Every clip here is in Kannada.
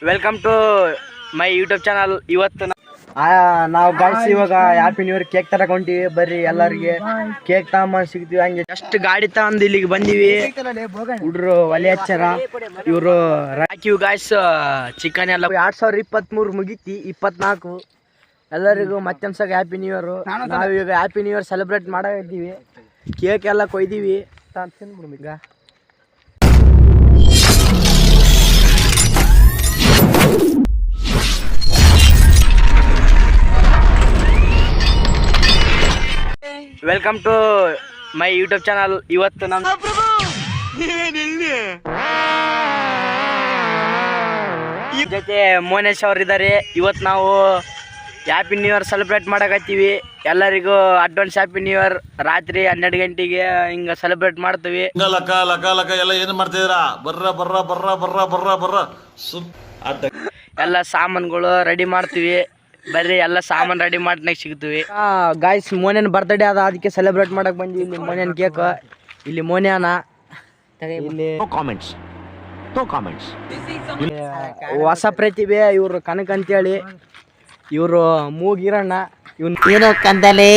Welcome to my YouTube channel. ಇವತ್ತು ನಾವು ಗಾಯ್ಸ್ ಇವಾಗ ಹ್ಯಾಪಿ ನ್ಯೂ ಇಯರ್ ಕೇಕ್ ತರಕ್ ಹೊಂಟಿವಿ. ಬರ್ರಿ ಎಲ್ಲರಿಗೆ ಕೇಕ್ ತಗೊಂಡ್ ಸಿಗ್ತೀವಿ. ಹಂಗೆ ಜಸ್ಟ್ ಗಾಡಿ ತಗೊಂಡ್ ಇಲ್ಲಿಗೆ ಬಂದಿವಿ. ಹುಡ್ರು ಒಲೆ ಹಚ್ಚಾರ, ಇವರು ರಾಕಿವ್ ಗಾಯ್ಸ್ ಚಿಕನ್ ಎಲ್ಲ 2023 ಮುಗಿತಿ 24. ಎಲ್ಲರಿಗೂ ಮತ್ತೊಂದ್ಸಲ ಹ್ಯಾಪಿ ನ್ಯೂ ಇಯರ್. ನಾವು ಈಗ ಹ್ಯಾಪಿ ನ್ಯೂ ಇಯರ್ ಸೆಲೆಬ್ರೇಟ್ ಮಾಡಿದ್ದೀವಿ. ಕೇಕ್ ಎಲ್ಲ ಕೊಯ್ದೀವಿ. ತಿಂದ್ಬಿಡ್ಬೇಕ. Welcome to my YouTube channel. ಇವತ್ತು ನಮ್ಮ ಜೊತೆ ಮೋನೇಶ್ ಅವ್ರು ಇದ್ದಾರೆ. ಇವತ್ತು ನಾವು ಹ್ಯಾಪಿ ನ್ಯೂ ಇಯರ್ ಸೆಲೆಬ್ರೇಟ್ ಮಾಡಕತ್ತೀವಿ. ಎಲ್ಲರಿಗೂ ಅಡ್ವಾನ್ಸ್ ಹ್ಯಾಪಿ ನ್ಯೂ ಇಯರ್. ರಾತ್ರಿ 12 ಗಂಟೆಗೆ ಹಿಂಗ ಸೆಲೆಬ್ರೇಟ್ ಮಾಡ್ತೀವಿ. ಎಲ್ಲ ಏನು ಮಾಡ್ತಿದ್ದೀರಾ? ಬರ್ರ ಎಲ್ಲ ಸಾಮಾನುಗಳು ರೆಡಿ ಮಾಡ್ತೀವಿ. ಬರ್ರಿ ಎಲ್ಲ ಸಾಮಾನು ರೆಡಿ ಮಾಡ್ನಾಗ ಸಿಗ್ತೀವಿ. ಗಾಯ್ಸ್ ಮೋನೇನ್ ಬರ್ತ್ಡೇ ಅದ, ಅದಕ್ಕೆ ಸೆಲೆಬ್ರೇಟ್ ಮಾಡಕ್ ಬಂದ್ವಿ. ಇಲ್ಲಿ ಮೋನೇನ್ ಕೇಕ್, ಇಲ್ಲಿ ಮೋನ್ಯಾನ, ಇಲ್ಲಿ ಹೊಸ ಪ್ರತಿಭೆ ಇವ್ರು ಕನಕ್ ಅಂತೇಳಿ. ಇವರು ಮೂಗಿರಣ್ಣ. ಏನೋ ಕಂದಲೆ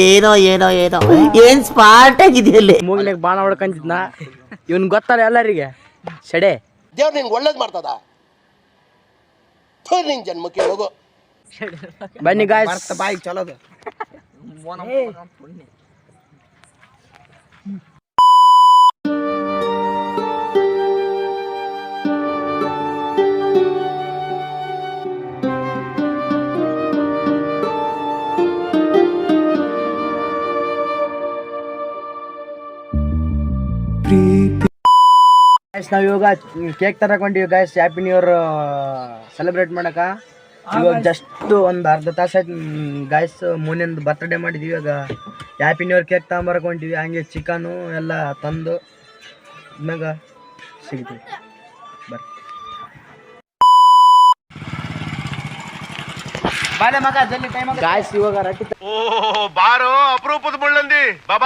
ಏನೋ ಏನೋ ಏನೋ ಏನ್ ಸ್ಪಾಟ್ ಆಗಿದೆಯಲ್ಲಿ ಮೂಗಿನಾಗ ಬಾಣ ಹೊಡ್ಕಂತಿದ್ನ. ಇವನ್ ಗೊತ್ತಲ್ಲ ಎಲ್ಲರಿಗೆ. ಸಡೆ ದೇವ್ರು ನಿನ್ಗೆ ಒಳ್ಳೇದು ಮಾಡ್ತದ. ನಿನ್ ಜನ್ಮಕ್ಕೆ ಹೋಗೋ. ಬನ್ನಿ ಗಾಯ್ಸ್. ಬಾಯಿ ಚಲೋದು. ನಾವ್ ಇವಾಗ ಕೇಕ್ ತರಕೊಂಡಿವಿ guys. Happy new year celebrate ಮಾಡಕ. ಇವಾಗ ಜಸ್ಟ್ ಒಂದು ಅರ್ಧ ತಾಸು ಆಯ್ತು ಗಾಯ್ಸ್. ಮೊನ್ನೆಂದು ಬರ್ತ್ಡೇ ಮಾಡಿದ್ವಿ. ಇವಾಗ ಹ್ಯಾಪಿ ನ್ಯೂ ಇಯರ್ ಕೇಕ್ ತಗೊಂಬರ್ಕೊಂತೀವಿ. ಹಂಗೆ ಚಿಕನು ಎಲ್ಲ ತಂದು ಇದ್ಮ್ಯಾಗ ಸಿಗ್ತೀವಿ. ಬರ್ರಿ ಗಾಯ್ಸ್. ಇವಾಗ ರೊಟ್ಟಿ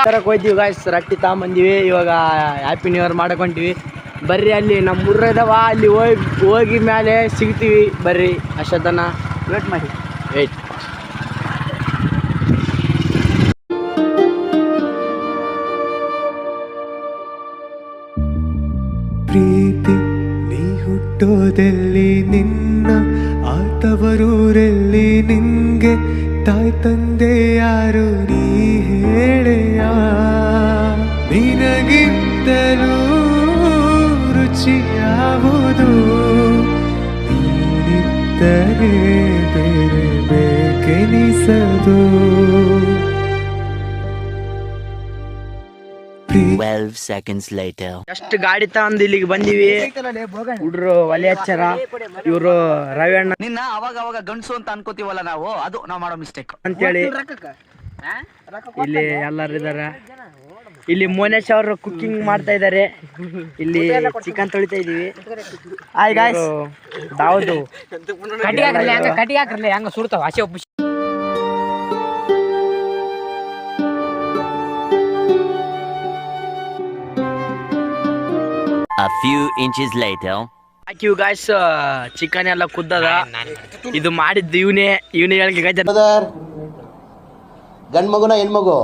ತರಕ್ ಹೋಯ್ತೀವಿ ಗಾಯ್ಸ್. ರೊಟ್ಟಿ ತಗೊಂಬಂದಿವಿ. ಇವಾಗ ಹ್ಯಾಪಿ ನ್ಯೂ ಇಯರ್ ಮಾಡಕೊಂತೀವಿ. ಬರ್ರಿ ಅಲ್ಲಿ ನಮ್ಮ ಊರ ಇದಾವ, ಅಲ್ಲಿ ಹೋಗಿ ಮೇಲೆ ಸಿಗ್ತೀವಿ. ಬರ್ರಿ ಅಷ್ಟೊತ್ತನ ವೇಟ್ ಮಾಡಿ. ವೇಟ್ ಪ್ರೀತಿ ನೀ ಹುಟ್ಟೋದೆಲ್ಲಿ, ನಿನ್ನ ಆತವರೂರಲ್ಲಿ ನಿಂಗೆ ತಾಯಿ ತಂದೆ ಯಾರು ನೀ ಹೇಳೆಯ? ನಿನಗಿಂತಲೂ ರುಚಿ ಯಾವುದು? ನೀನಿದ್ದರೆ ಬೇರೆ ಬೇಕೆನಿಸದು. 12 seconds later. ಜಸ್ಟ್ ಗಾಡಿ ತಗೊಂಡ್ ಇಲ್ಲಿಗೆ ಬಂದಿವಿ. ಹುಡ್ರು ಒಲೆ ಹಚ್ಚಾರ, ಇವರು ರವಿ ಅಣ್ಣ ನಿನ್ನ ಅವಾಗ ಅವಾಗ ಗಂಡಸು ಅಂತ ಅನ್ಕೋತೀವಲ್ಲ ನಾವು, ಅದು ನಾವು ಮಾಡೋ ಮಿಸ್ಟೇಕ್ ಅಂತೇಳಿ. ಇಲ್ಲಿ ಎಲ್ಲರೂ ಇದಾರೆ. ಇಲ್ಲಿ ಮೋನೇಶ್ ಅವರು ಕುಕಿಂಗ್ ಮಾಡ್ತಾ ಇದ್ದಾರೆ. ಇಲ್ಲಿ ಚಿಕನ್ ತೊಳಿತಾ ಇದೀವಿ. Hi guys. ದಾವದು ಕಟಿ ಹಾಕ್ರಲಿ ಹಂಗ ಸುಡ್ತಾವ ಆಸೆ ಒಬ್ಬ. A few inches later. ಹಾಕಿವ್ ಗಾಯ್ಸ್. ಚಿಕನ್ ಎಲ್ಲ ಕುದ್ದದ. ಇದು ಮಾಡಿದ್ದು ಇವನೇ ಹೇಳಿಕೆ ಗಜ. ಗಂಡು ಮಗುನ ಹೆಣ್ಮಗು?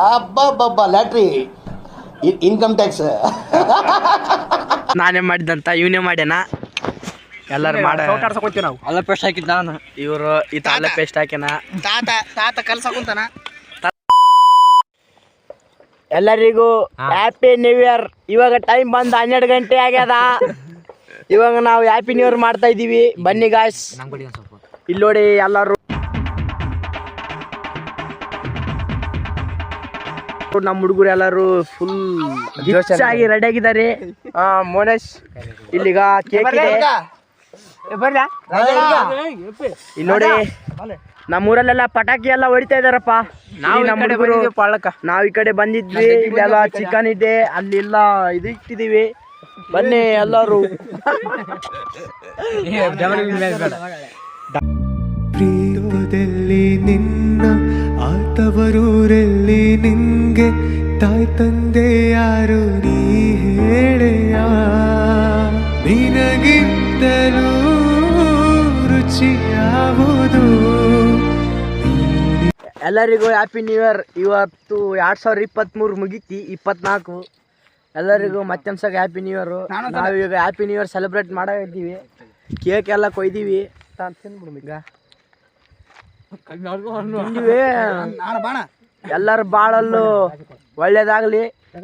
ಅಬ್ಬಬ್ಬಬ್ಬ ಲ್ಯಾಟ್ರಿ ಇನ್ಕಮ್ ಟ್ಯಾಕ್ಸ್ ನಾನೇ ಮಾಡಿದಂತ ಇವನೇ ಮಾಡ್ಯಾನ. ಎಲ್ಲರೂ ಮಾಡ ನಾವು ಅಲ್ಲ ಪೇಸ್ಟ್ ಹಾಕಿದ್ದ ನಾನು. ಇವರು ಈ ಅಲ್ಲ ಪೇಸ್ಟ್ ಹಾಕ್ಯಾನ. ತಾತ ಕಲ್ಸಕುಂತಾನ. ಎಲ್ಲರಿಗೂ ಹ್ಯಾಪಿ ನ್ಯೂ ಇಯರ್. ಇವಾಗ ಟೈಮ್ ಬಂದು 12 ಗಂಟೆ ಆಗ್ಯದ. ಇವಾಗ ನಾವು ಹ್ಯಾಪಿ ನ್ಯೂ ಇಯರ್ ಮಾಡ್ತಾ ಇದೀವಿ. ಬನ್ನಿ ಗಾಯ್ಸ್. ಇಲ್ಲಿ ನೋಡಿ ಎಲ್ಲರೂ ನಮ್ಮ ಹುಡುಗರು ಎಲ್ಲರೂ ಫುಲ್ ಜೋಶಾಗಿ ರೆಡಿ ಆಗಿದ್ದಾರೆ. ಮೋನೇಶ್ ಇಲ್ಲಿಗ ಕೇಕ್ ಇದೆ. ಇಲ್ಲಿ ನೋಡಿ ನಮ್ಮೂರಲ್ಲೆಲ್ಲ ಪಟಾಕಿ ಎಲ್ಲ ಹೊಡಿತಾ ಇದಾರಪ್ಪ. ನಾವ್ ಈ ಕಡೆ ಬಂದಿದ್ವಿ. ಇಲ್ಲೆಲ್ಲ ಚಿಕನ್ ಇದೆ, ಅಲ್ಲೆಲ್ಲ ಇದು ಇಟ್ಟಿದೀವಿ. ಬನ್ನಿ ಎಲ್ಲರೂ. ಪ್ರೀತಿಯಲ್ಲಿ ನಿನ್ನ ಆತವರೂರಲ್ಲಿ ನಿಂಗೆ ತಾಯಿ ತಂದೆ ಯಾರು ನೀ ಹೇಳೆಯ? ನಿನಗಿಂತ ಎಲ್ಲರಿಗೂ ಹ್ಯಾಪಿ ನ್ಯೂ ಇಯರ್. ಇವತ್ತು 2023 ಮುಗೀತಿ, 24. ಎಲ್ಲರಿಗೂ ಮತ್ತೊಂದ್ಸಲ ಹ್ಯಾಪಿ ನ್ಯೂ ಇಯರ್. ನಾವೀಗ ಹ್ಯಾಪಿ ನ್ಯೂ ಇಯರ್ ಸೆಲೆಬ್ರೇಟ್ ಮಾಡಿದ್ದೀವಿ. ಕೇಕ್ ಎಲ್ಲ ಕೊಯ್ದೀವಿ. ತಿಂದ್ಬಿಡ್ಬೇಕ ಎಲ್ಲರ ಬಾಳಲ್ಲೂ ಒಳ್ಳೇದಾಗ್ಲಿ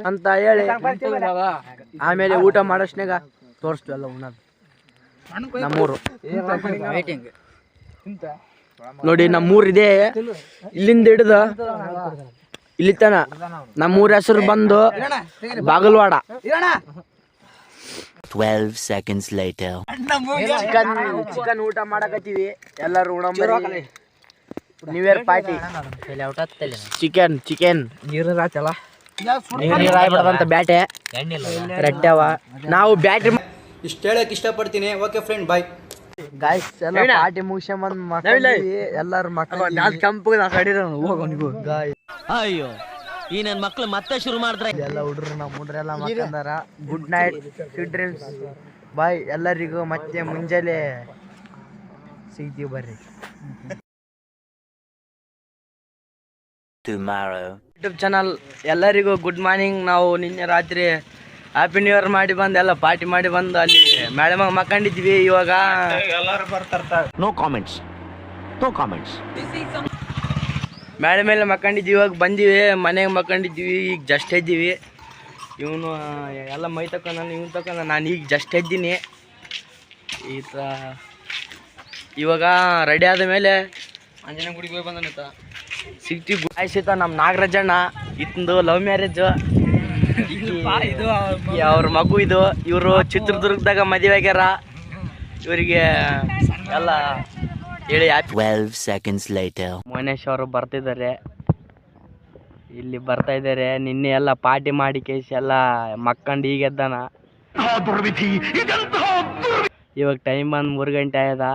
ಅಂತ ಹೇಳಿ ಆಮೇಲೆ ಊಟ ಮಾಡೋಷ್ನಾಗ ತೋರಿಸ್ತು ಎಲ್ಲ ಉಣ್ಣೋದು. ನಮ್ಮೂರು ನೋಡಿ, ನಮ್ಮೂರಿದೆ. ಇಲ್ಲಿಂದ ಹಿಡ್ದು ಇಲ್ಲಿ ತನ ನಮ್ಮೂರ ಹೆಸರು ಬಂದು ಬಾಗಲವಾಡ. 12 seconds later. ಚಿಕನ್ ಊಟ ಮಾಡಕತ್ತೀವಿ ಎಲ್ಲರೂ. ನ್ಯೂ ಇಯರ್ ಪಾರ್ಟಿ ಚಿಕನ್ ನೀರಾಯ್ಬಿಡದಂತ ಬ್ಯಾಟೆ ರೆಡ್ಡವ. ನಾವು ಬ್ಯಾಟ್ರಿ ಇಷ್ಟು ಹೇಳಕ್ ಇಷ್ಟಪಡ್ತೀನಿ. Okay friend, bye. ಗಾಯ್ಸ್ ಎಲ್ಲ ಪಾರ್ಟಿ ಮುಗಿಸ್ಕೊಂಡ್ ಮಕ್ಕಳಿವಿ. ಎಲ್ಲಾರು ಅಯ್ಯೋ, ಈ ನನ್ ಮಕ್ಳು ಮತ್ತೆ ಶುರು ಮಾಡಿದ್ರೆ. ಎಲ್ಲ ಹುಡ್ರು ನಮ್ಮ ಹುಡ್ರೆಲ್ಲ ಮಕ್ಕಂದಾರ. ಗುಡ್ ನೈಟ್, ಸ್ವೀಟ್ ಡ್ರೀಮ್ಸ್, ಬಾಯ್ ಎಲ್ಲರಿಗೂ. ಮತ್ತೆ ಮುಂಜಾನೆ ಸಿಗ್ತೀವಿ ಬರ್ರಿ. ಯೂಟ್ಯೂಬ್ ಚಾನಲ್ ಎಲ್ಲರಿಗೂ ಗುಡ್ ಮಾರ್ನಿಂಗ್. ನಾವು ನಿನ್ನೆ ರಾತ್ರಿ ಹ್ಯಾಪಿ ನ್ಯೂ ಇಯರ್ ಮಾಡಿ ಬಂದು ಎಲ್ಲ ಪಾರ್ಟಿ ಮಾಡಿ ಬಂದು ಅಲ್ಲಿ ಮೇಡಮ್ ಮಕ್ಕಂಡಿದ್ವಿ. ಇವಾಗ ಎಲ್ಲರೂ ಬರ್ತಾರೆ. No comments. ಮೇಳೆ ಮೇಲೆ ಮಕ್ಕಂಡಿದ್ವಿ. ಇವಾಗ ಬಂದೀವಿ ಮನೆಗೆ ಮಕ್ಕಂಡಿದ್ವಿ. ಈಗ ಜಸ್ಟ್ ಎದ್ದೀವಿ. ಇವನು ಎಲ್ಲ ಮೈ ತಕೊಂಡ ಇವನು ತಕೊಂಡ. ನಾನು ಈಗ ಜಸ್ಟ್ ಎದ್ದೀನಿ. ಈ ಥರ ಇವಾಗ ರೆಡಿ ಆದ ಮೇಲೆ ಅಂಜನ ಗುಡಿಗೆ ಹೋಗಿ ಬಂದನಿತ ಸಿಗ್ತೀವಿ. ಆಯ್ಸಿತ ನಮ್ಮ ನಾಗರಾಜಣ್ಣ ಇತ್ತಂದು ಲವ್ ಮ್ಯಾರೇಜು. ಅವ್ರ ಮಗು ಇದು. ಇವರು ಚಿತ್ರದುರ್ಗದಾಗ ಮದುವೆ ಆಗ್ಯಾರ. ಇವರಿಗೆ ಎಲ್ಲ ಹೇಳಿ 12 seconds later. ಮೋನೇಶ್ ಅವರು ಬರ್ತಿದ್ದಾರೆ, ಇಲ್ಲಿ ಬರ್ತಾ ಇದ್ದಾರೆ. ನಿನ್ನೆ ಎಲ್ಲ ಪಾರ್ಟಿ ಮಾಡಿ ಕೇಸಿ ಎಲ್ಲ ಮಕ್ಕಂಡು ಈಗ ಎದ್ದಾನ. ಇವಾಗ ಟೈಮ್ ಬಂದು 3 ಗಂಟೆ ಆಯ್ದ.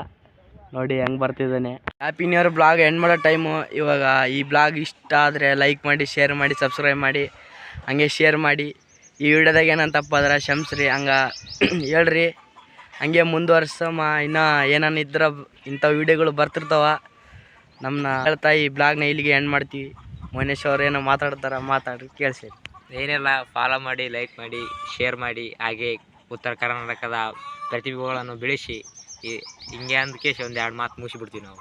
ನೋಡಿ ಹೆಂಗೆ ಬರ್ತಿದ್ದಾನೆ. Happy new year blog end ಮಾಡೋ ಟೈಮು. ಇವಾಗ ಈ ಬ್ಲಾಗ್ ಇಷ್ಟ ಆದರೆ ಲೈಕ್ ಮಾಡಿ, ಶೇರ್ ಮಾಡಿ, ಸಬ್ಸ್ಕ್ರೈಬ್ ಮಾಡಿ, ಹಂಗೆ ಶೇರ್ ಮಾಡಿ. ಈ ವಿಡಿಯೋದಾಗ ಏನಂತ ತಪ್ಪಾದ್ರೆ ಕ್ಷಮಿಸ್ರಿ. ಹಂಗೆ ಹೇಳ್ರಿ, ಹಂಗೆ ಮುಂದುವರ್ಸಮ್ಮ. ಇನ್ನೂ ಏನಾನ ಇದ್ರೆ ಇಂಥ ವೀಡಿಯೋಗಳು ಬರ್ತಿರ್ತಾವ. ನಮ್ಮನ್ನ ಹೇಳ್ತಾ ಈ ಬ್ಲಾಗ್ನ ಇಲ್ಲಿಗೆ ಎಂಡ್ ಮಾಡ್ತೀವಿ. ಮನೇಶ್ ಅವ್ರು ಏನೋ ಮಾತಾಡ್ರಿ ಕೇಳಿಸಿ. ಏನೆಲ್ಲ ಫಾಲೋ ಮಾಡಿ, ಲೈಕ್ ಮಾಡಿ, ಶೇರ್ ಮಾಡಿ. ಹಾಗೆ ಉತ್ತರ ಕರ್ನಾಟಕದ ಪ್ರತಿಭೆಗಳನ್ನು ಬೆಳೆಸಿ. ಹಿಂಗೆ ಅಂದಕ್ಕೆ ಒಂದು 2 ಮಾತು ಮುಗಿಸಿಬಿಡ್ತೀವಿ ನಾವು.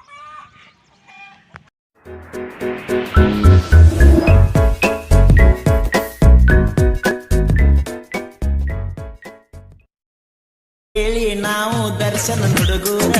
ಹೇಳಿ ನಾವು ದರ್ಶನ ಹುಡುಗರ